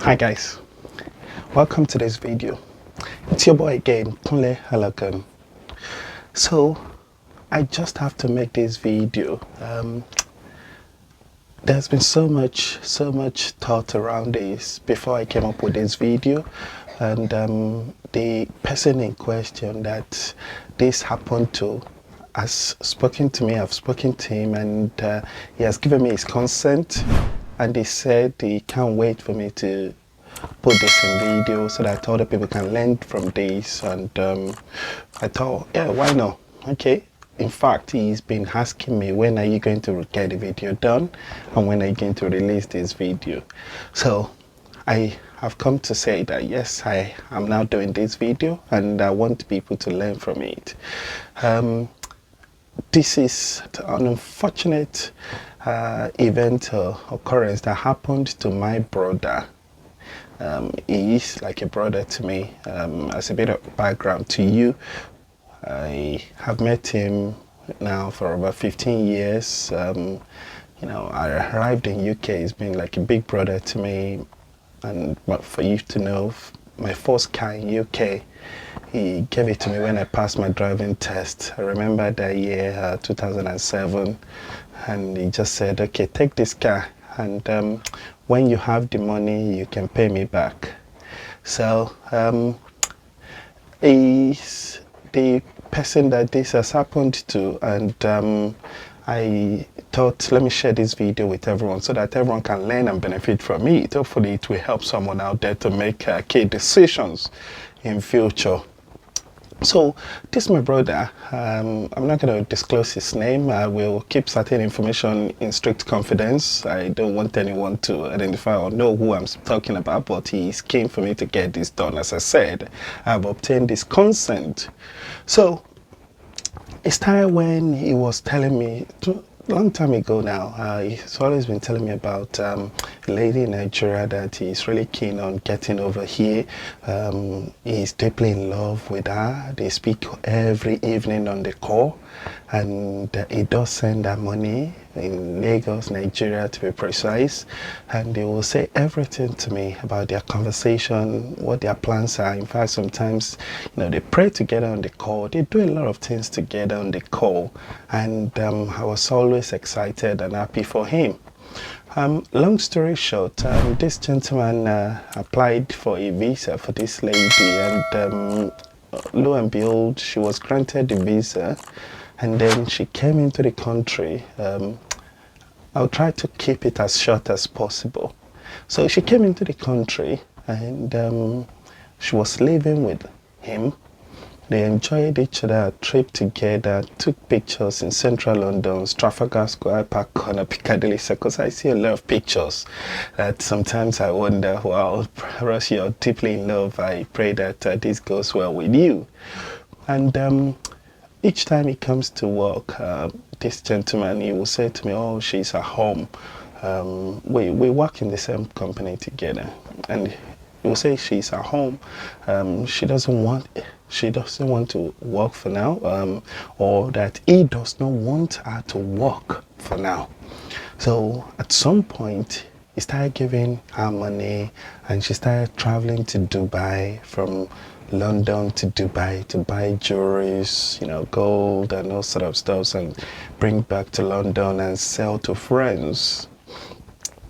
Hi guys, welcome to this video. It's your boy again, Kunle Halakan. So I just have to make this video. There's been so much thought around this before I came up with this video, and the person in question that this happened to has spoken to me. I've spoken to him, and he has given me his consent, and he said he can't wait for me to put this in video so that other people can learn from this. And I thought, yeah, why not? Okay. In fact, he's been asking me, when are you going to get the video done and when are you going to release this video? So I have come to say that yes, I am now doing this video and I want people to learn from it. This is an unfortunate event or occurrence that happened to my brother. He is like a brother to me. As a bit of background to you, I have met him now for about 15 years. You know, I arrived in UK. He's been like a big brother to me. And for you to know, my first car in UK, he gave it to me when I passed my driving test. I remember that year, 2007, and he just said, okay, take this car, and when you have the money, you can pay me back. So he's the person that this has happened to, and I thought, let me share this video with everyone so that everyone can learn and benefit from it. Hopefully it will help someone out there to make key decisions in future. So this is my brother. I'm not going to disclose his name. I will keep certain information in strict confidence. I don't want anyone to identify or know who I'm talking about, but he's keen for me to get this done. As I said, I've obtained his consent. So it started when he was telling me, long time ago now, he's always been telling me about a lady in Nigeria that he's really keen on getting over here. He's deeply in love with her. They speak every evening on the call, and he does send her money in Lagos, Nigeria to be precise, and they will say everything to me about their conversation, what their plans are. In fact, sometimes, you know, they pray together on the call. They do a lot of things together on the call, and I was always excited and happy for him. Long story short, this gentleman applied for a visa for this lady, and lo and behold, she was granted the visa, and then she came into the country. I'll try to keep it as short as possible. So she came into the country, and she was living with him. They enjoyed each other, a trip together, took pictures in central London, Trafalgar Square, Park Corner, Piccadilly Circus. I see a lot of pictures that sometimes I wonder, wow, perhaps you're deeply in love. I pray that this goes well with you. And each time he comes to work, this gentleman, he will say to me, oh, she's at home. We work in the same company together. And he will say she's at home. She doesn't want to work for now, or that he does not want her to work for now. So at some point, he started giving her money, and she started traveling to Dubai, from London to Dubai, to buy jewelries, you know, gold and all sort of stuff, and bring back to London and sell to friends.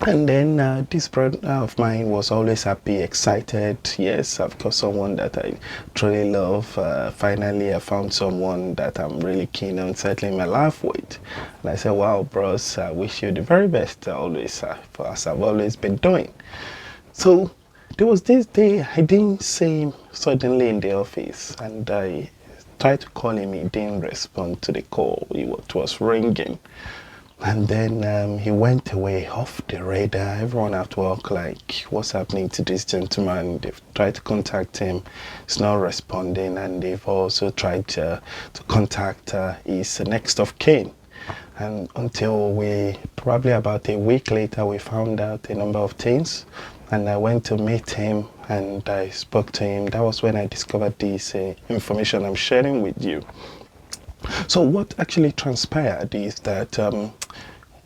And then this brother of mine was always happy, excited. Yes, I've got someone that I truly love. Finally, I found someone that I'm really keen on settling my life with. And I said, wow, bros, I wish you the very best always, as I've always been doing. So there was this day, I didn't see him suddenly in the office, and I tried to call him. He didn't respond to the call. It was ringing. And then he went away off the radar. Everyone at work, like, what's happening to this gentleman? They've tried to contact him. He's not responding. And they've also tried to contact his next of kin. And until probably about a week later, we found out a number of things. And I went to meet him, and I spoke to him. That was when I discovered this information I'm sharing with you. So what actually transpired is that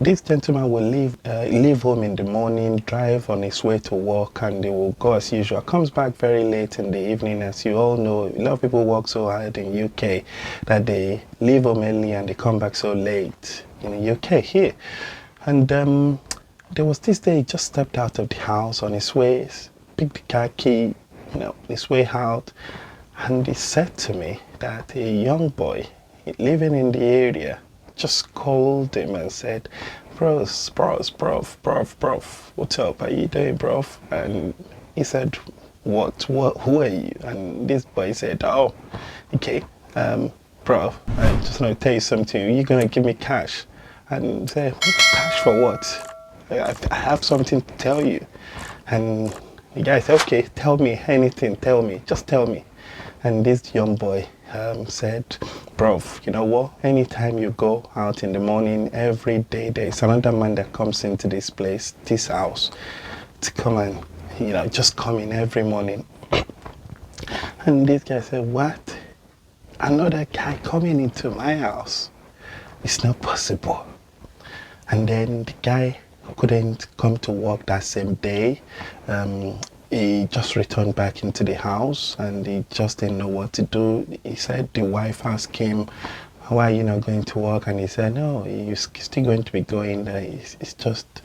This gentleman will leave home in the morning, drive on his way to work, and they will go as usual. Comes back very late in the evening. As you all know, a lot of people work so hard in UK that they leave home early and they come back so late in the UK here. And there was this day he just stepped out of the house on his way, picked the car key, his way out, and he said to me that a young boy living in the area just called him and said, bros, what's up? How you doing, bro? And he said, what, who are you? And this boy said, oh, okay, bro, I just want to tell you something. You're going to give me cash. And he said, cash for what? I have something to tell you. And the guy said, okay, tell me anything, just tell me. And this young boy said, bro, you know what? Anytime you go out in the morning, every day, there's another man that comes into this place, this house, to come and, just come in every morning. And this guy said, what? Another guy coming into my house? It's not possible. And then the guy couldn't come to work that same day. He just returned back into the house and he just didn't know what to do. He said the wife asked him, why are you not going to work? And he said, no, he's still going to be going. He's just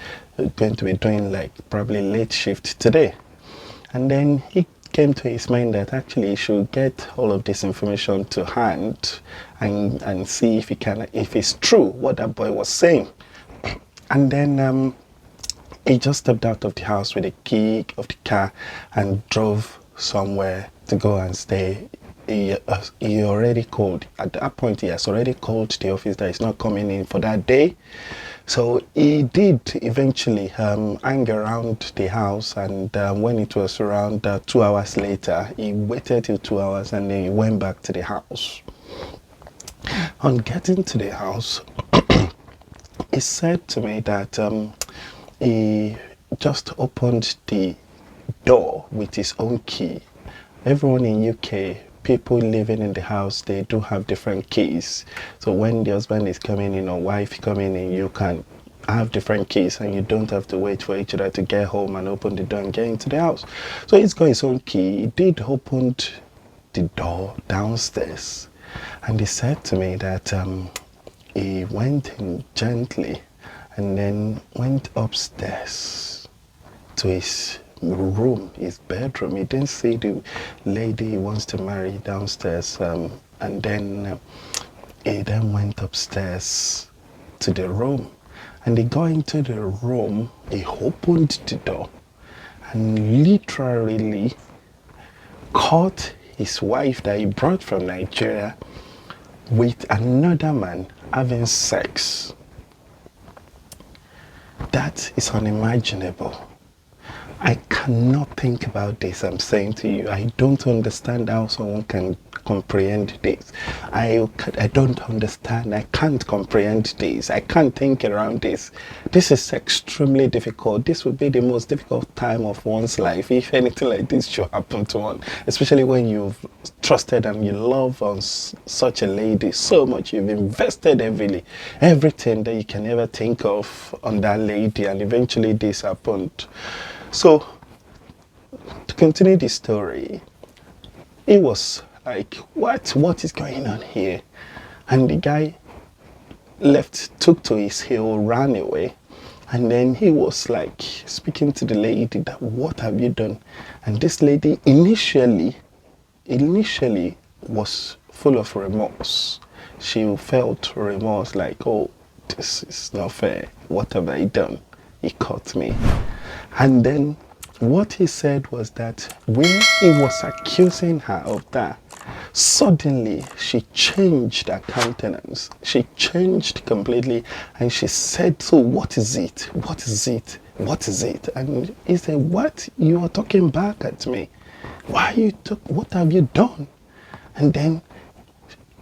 going to be doing like probably late shift today. And then he came to his mind that actually he should get all of this information to hand and see if it's true what that boy was saying. And then he just stepped out of the house with the key of the car and drove somewhere to go and stay. He already called. At that point, he has already called the office that he's not coming in for that day. So he did eventually hang around the house, and when it was around 2 hours later, he waited till 2 hours and then he went back to the house. On getting to the house, he said to me that he just opened the door with his own key. Everyone in UK, people living in the house, they do have different keys. So when the husband is coming in or wife coming in, you can have different keys and you don't have to wait for each other to get home and open the door and get into the house. So he's got his own key. He did open the door downstairs, and he said to me that he went in gently and then went upstairs to his room, his bedroom. He didn't see the lady he wants to marry downstairs, and then he then went upstairs to the room, and he got into the room. He opened the door and literally caught his wife that he brought from Nigeria with another man having sex. That is unimaginable. I cannot think about this. I'm saying to you, I don't understand how someone can comprehend this. I don't understand. I can't comprehend this. I can't think around this. This is extremely difficult. This would be the most difficult time of one's life if anything like this should happen to one, especially when you've trusted and you love on such a lady so much. You've invested heavily, everything that you can ever think of on that lady, and eventually this happened. So, to continue the story, it was like, what is going on here? And the guy took to his heel, ran away, and then he was like speaking to the lady that, what have you done? And this lady initially was full of remorse. She felt remorse, like, oh, this is not fair. What have I done? He caught me. And then what he said was that when he was accusing her of that, suddenly she changed her countenance. She changed completely, and she said, so what is it? What is it? What is it? And he said, what? You are talking back at me. What have you done? And then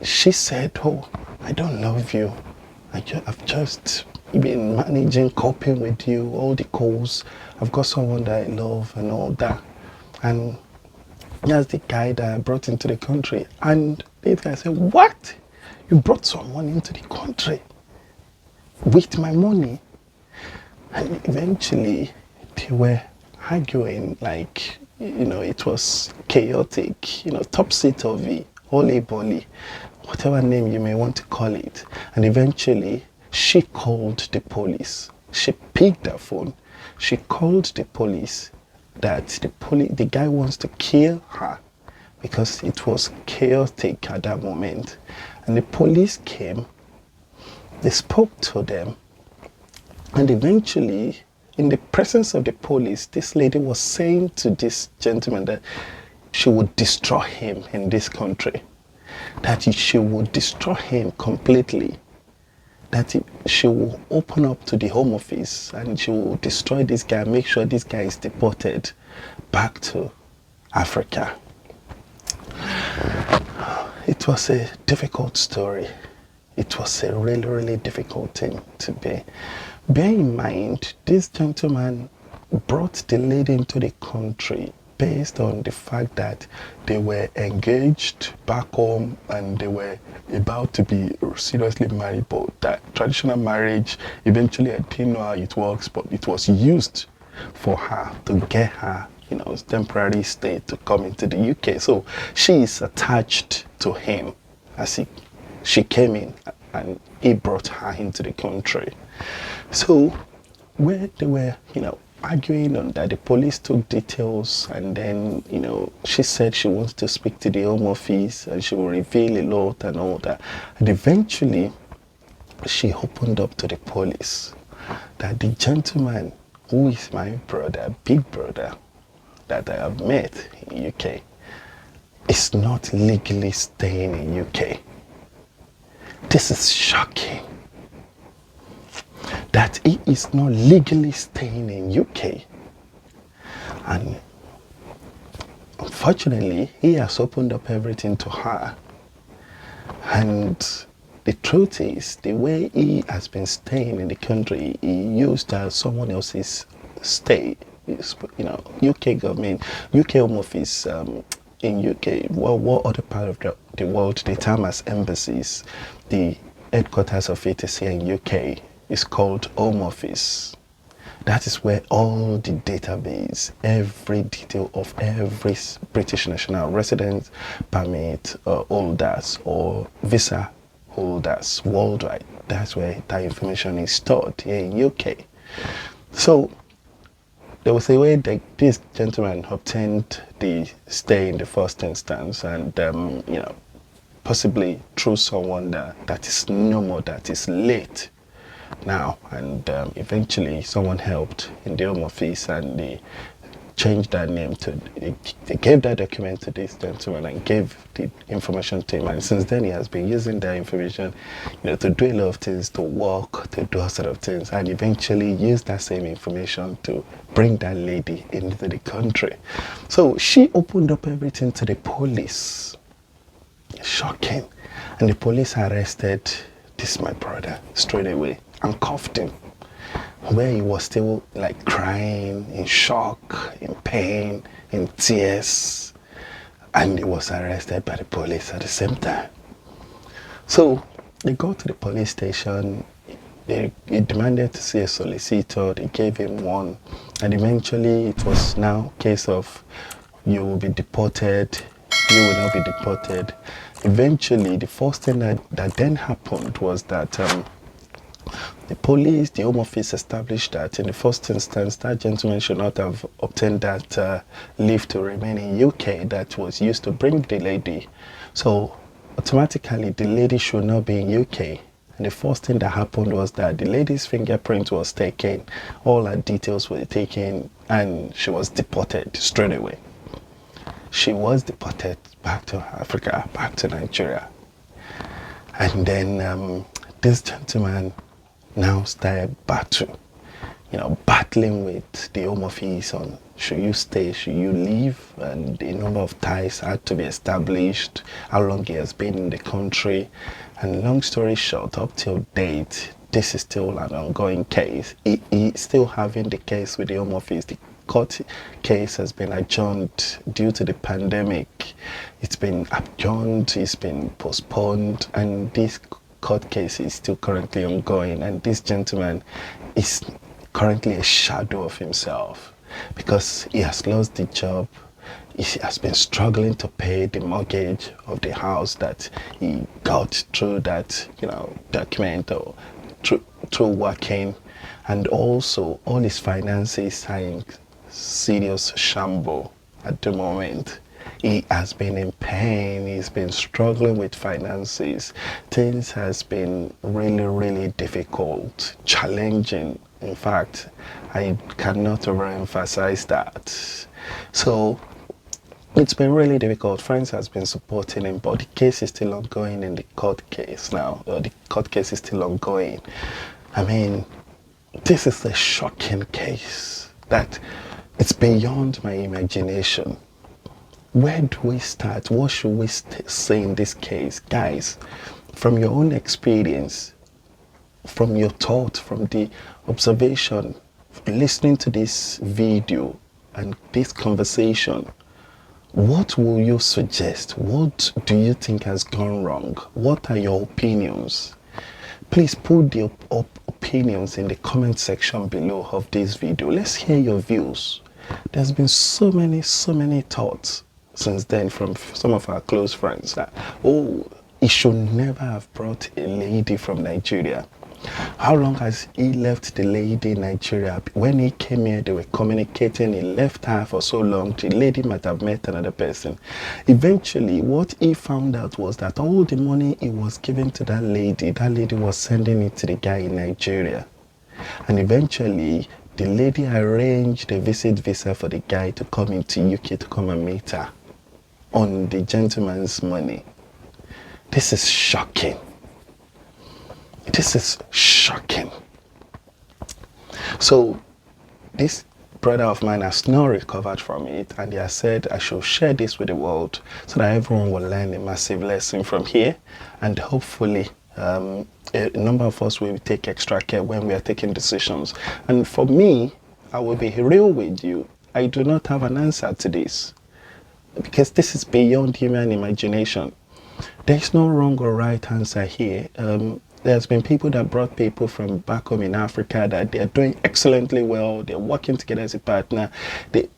she said, oh, I don't love you. I've just been managing, coping with you, all the calls. I've got someone that I love and all that. And that's the guy that I brought into the country. And this guy said, what? You brought someone into the country? with my money. And eventually they were arguing like, it was chaotic, topsy-turvy, holy-bolly, whatever name you may want to call it. And eventually she called the police. She picked her phone. She called the police that the guy wants to kill her because it was chaotic at that moment. And the police came, they spoke to them, and eventually, in the presence of the police, this lady was saying to this gentleman that she would destroy him in this country, that she would destroy him completely, that she will open up to the Home Office and she will destroy this guy, make sure this guy is deported back to Africa. It was a difficult story. It was a really, really difficult thing to bear. Bear in mind, this gentleman brought the lady into the country based on the fact that they were engaged back home and they were about to be seriously married, but that traditional marriage, eventually I didn't know how it works, but it was used for her to get her, temporary stay to come into the UK. So she is attached to him as she came in and he brought her into the country. So where they were, arguing on that, the police took details and then, she said she wants to speak to the Home Office and she will reveal a lot and all that. And eventually, she opened up to the police that the gentleman who is my brother, big brother, that I have met in UK, is not legally staying in UK. This is shocking. That he is not legally staying in UK. And unfortunately, he has opened up everything to her. And the truth is, the way he has been staying in the country, he used someone else's stay. UK government, UK Home Office in UK, what other part of the world they term as embassies, the headquarters of it is here in UK. Is called Home Office. That is where all the database, every detail of every British national resident permit holders or visa holders worldwide, that's where that information is stored here in UK. So there was a way that this gentleman obtained the stay in the first instance and possibly through someone that is normal, that is late now, and eventually someone helped in the Home Office and they changed that name to, they gave that document to this gentleman and gave the information to him, and since then he has been using that information to do a lot of things, to work, to do all sort of things, and eventually use that same information to bring that lady into the country. So she opened up everything to the police. Shocking. And the police arrested this my brother straight away and cuffed him, where he was still like crying, in shock, in pain, in tears, and he was arrested by the police at the same time. So they go to the police station, he demanded to see a solicitor, they gave him one, and eventually it was now a case of you will be deported, you will not be deported. Eventually, the first thing that then happened was that the police, the Home Office established that in the first instance, that gentleman should not have obtained that leave to remain in UK that was used to bring the lady. So automatically, the lady should not be in UK. And the first thing that happened was that the lady's fingerprint was taken, all her details were taken, and she was deported straight away. She was deported back to Africa, back to Nigeria. And then this gentleman now started battling with the Home Office on should you stay, should you leave, and the number of ties had to be established, how long he has been in the country, and long story short, up till date, this is still an ongoing case. He's still having the case with the Home Office. The court case has been adjourned due to the pandemic. It's been adjourned, it's been postponed, and this court case is still currently ongoing, and this gentleman is currently a shadow of himself because he has lost the job. He has been struggling to pay the mortgage of the house that he got through that, document or through working, and also all his finances are in serious shambles at the moment. He has been in pain. He's been struggling with finances. Things has been really, really difficult, challenging. In fact, I cannot overemphasize that. So it's been really difficult. Friends has been supporting him, but the case is still ongoing in the court case now. The court case is still ongoing. I mean, this is a shocking case that it's beyond my imagination. Where do we start? What should we say in this case? Guys, from your own experience, from your thought, from the observation, listening to this video and this conversation, what will you suggest? What do you think has gone wrong? What are your opinions? Please put the opinions in the comment section below of this video. Let's hear your views. There's been so many thoughts since then from some of our close friends that, oh, he should never have brought a lady from Nigeria. How long has he left the lady in Nigeria? When he came here, they were communicating. He left her for so long. The lady might have met another person. Eventually, what he found out was that all the money he was giving to that lady was sending it to the guy in Nigeria. And eventually, the lady arranged a visa for the guy to come into UK to come and meet her on the gentleman's money. This is shocking. This is shocking. So this brother of mine has not recovered from it, and he has said I should share this with the world so that everyone will learn a massive lesson from here, and hopefully a number of us will take extra care when we are taking decisions. And for me, I will be real with you. I do not have an answer to this because this is beyond human imagination. There is no wrong or right answer here. There's been people that brought people from back home in Africa that they are doing excellently well. They're working together as a partner. They're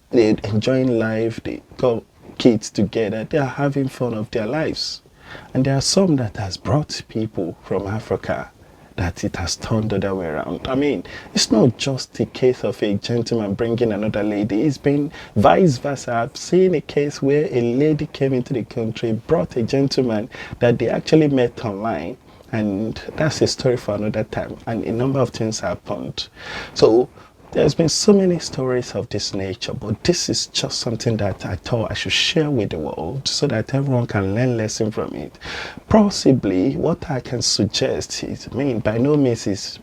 enjoying life. They got kids together. They are having fun of their lives. And there are some that has brought people from Africa that it has turned the other way around. I mean, it's not just the case of a gentleman bringing another lady. It's been vice versa. I've seen a case where a lady came into the country, brought a gentleman that they actually met online. And that's a story for another time. And a number of things happened. So there's been so many stories of this nature, but this is just something that I thought I should share with the world so that everyone can learn lesson from it. Possibly what I can suggest is, I mean, by no means is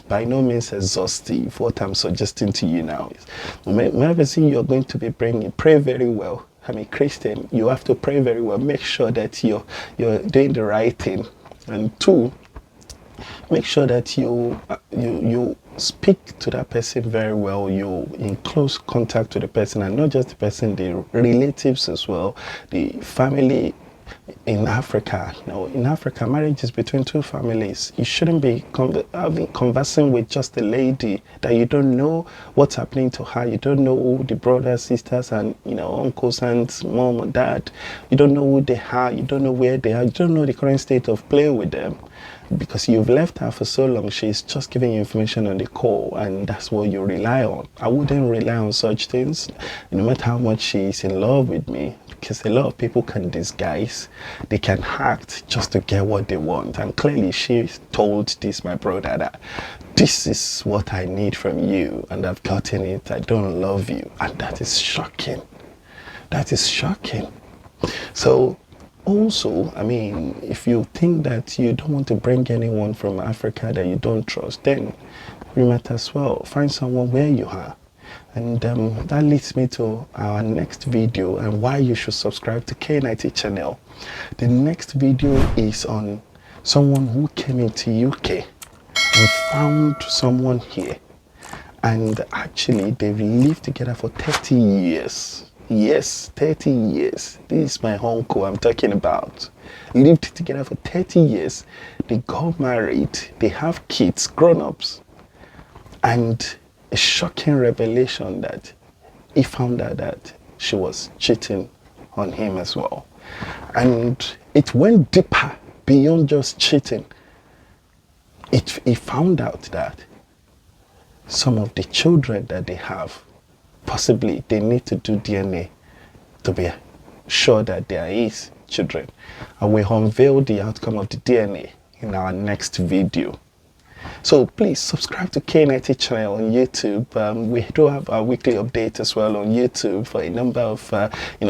by no means exhaustive. What I'm suggesting to you now is, whenever you're going to be bringing, pray very well. I mean, Christian, you have to pray very well. Make sure that you're doing the right thing. And two, make sure that you speak to that person very well. You're in close contact with the person, and not just the person, the relatives as well, the family. In Africa, in Africa, marriage is between two families. You shouldn't be conversing with just a lady that you don't know what's happening to her. You don't know who the brothers, sisters, and uncles, aunts, mom, or dad. You don't know who they are. You don't know where they are. You don't know the current state of play with them, because you've left her for so long. She's just giving you information on the call, and that's what you rely on. I wouldn't rely on such things, no matter how much she's in love with me, because a lot of people can disguise, they can act just to get what they want. And clearly she told this, my brother, that this is what I need from you, and I've gotten it. I don't love you. And that is shocking. That is shocking. So also, I mean, if you think that you don't want to bring anyone from Africa that you don't trust, then you might as well find someone where you are. And that leads me to our next video and why you should subscribe to K90 channel. The next video is on someone who came into UK and found someone here. And actually, they've lived together for 30 years. Yes, 30 years. This is my uncle I'm talking about. Lived together for 30 years. They got married. They have kids, grown-ups. And a shocking revelation that he found out that she was cheating on him as well. And it went deeper beyond just cheating. He found out that some of the children that they have, possibly they need to do DNA to be sure that they are his children. And we unveil the outcome of the DNA in our next video. So please subscribe to K90 channel on YouTube. We do have our weekly update as well on YouTube for a number of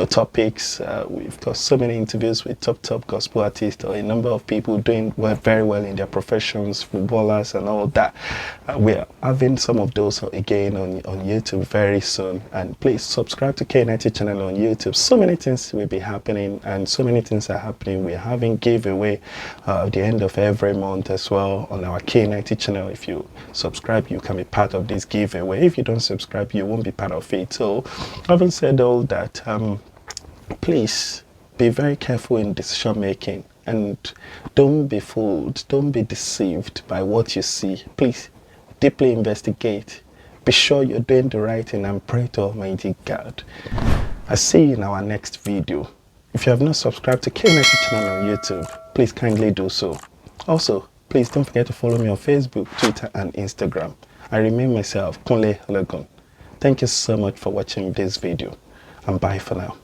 topics. We've got so many interviews with top gospel artists or a number of people doing very well in their professions, footballers and all that. We are having some of those again on YouTube very soon. And please subscribe to K90 channel on YouTube. So many things will be happening and so many things are happening. We're having giveaway at the end of every month as well on our K90 channel. If you subscribe, you can be part of this giveaway. If you don't subscribe, you won't be part of it. So having said all that, please be very careful in decision making and don't be fooled, don't be deceived by what you see. Please deeply investigate, be sure you're doing the right thing, and pray to Almighty God. I'll see you in our next video. If you have not subscribed to K90 channel on YouTube, please kindly do so. Also, please don't forget to follow me on Facebook, Twitter, and Instagram. I remain myself, Kunle Legon. Thank you so much for watching this video, and bye for now.